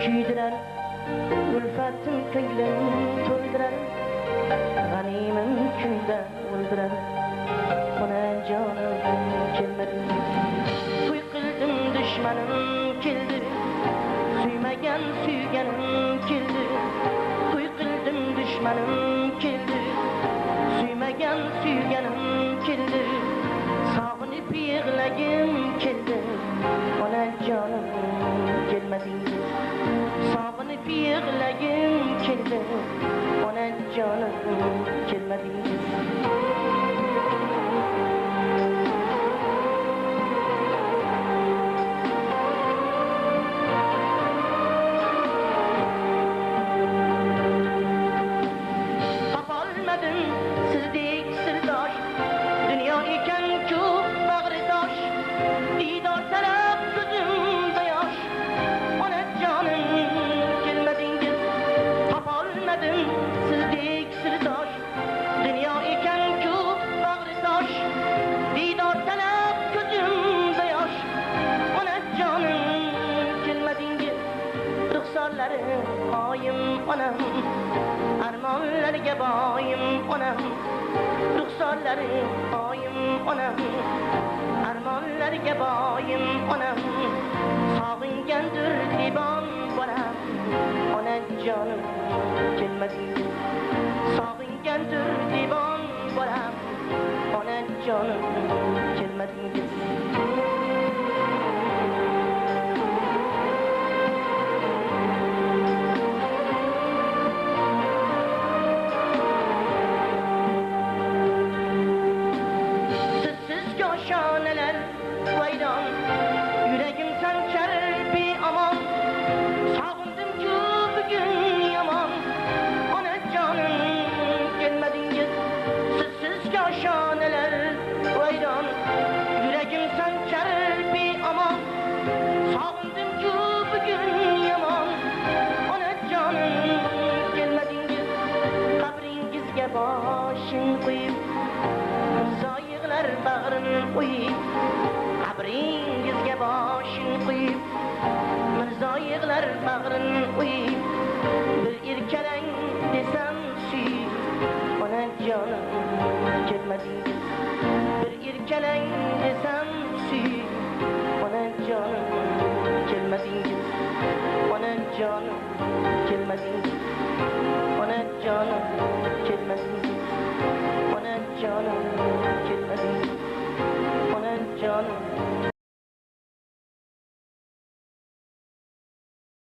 kuydirar, ulfatim ko'nglim to'ldirar, g'animim kunda o'ldirar, ona jonim kelmadi. To'y qildim dushmanim keldi, suymagan suyganim keldi. To'y qildim dushmanim keldi, suymagan suyganim keldi. Sog'inib yig'lagim keldi, ona jonim kelmadingiz. Sog'inib yig'lagim keldi, ona jonim kelmadingiz. Topolmadim sizdek sirdosh, dunyo ekan-ku bag'ridosh. Diydor talab ko'zimda yosh, ona jonim kelmadingiz. Topolmadim sizdek sirdosh, dunyo ekan-ku bag'ridosh. Diydor talab ko'zimda yosh, ona jonim kelmadingiz. Ruxsorlari oyim onam, armonlarga boyim onam. Ruxsorlari oyim onam, armonlarga boyim onam. Sog'ingandir dibon bolam, ona jonim kelmadingiz. Sog'ingandir dibon bolam, ona jonim kelmadingiz. Shonalar vayron, yuragim sanchar beomon. Sog'indim-ku bugun yomon, ona jonim kelmadingiz. Sizsiz koshonalar vayron, yuragim sanchar beomon. Sog'indim-ku bugun yomon, ona jonim kelmadingiz. Qabringizga boshim qo'yib, zoyiqlar bag'rini qo'yib, qabringizga boshing qo'yib, mirzo yig'lar bag'rini qo'yib, bir erkalang desam suyib, ona jonim kelmadingiz. Bir erkalang desam suyib, ona jonim kelmadingiz. Ona jonim kelmadingiz. Ona jonim kelmadingiz. Ona jonim kelmadingiz. Ona jonim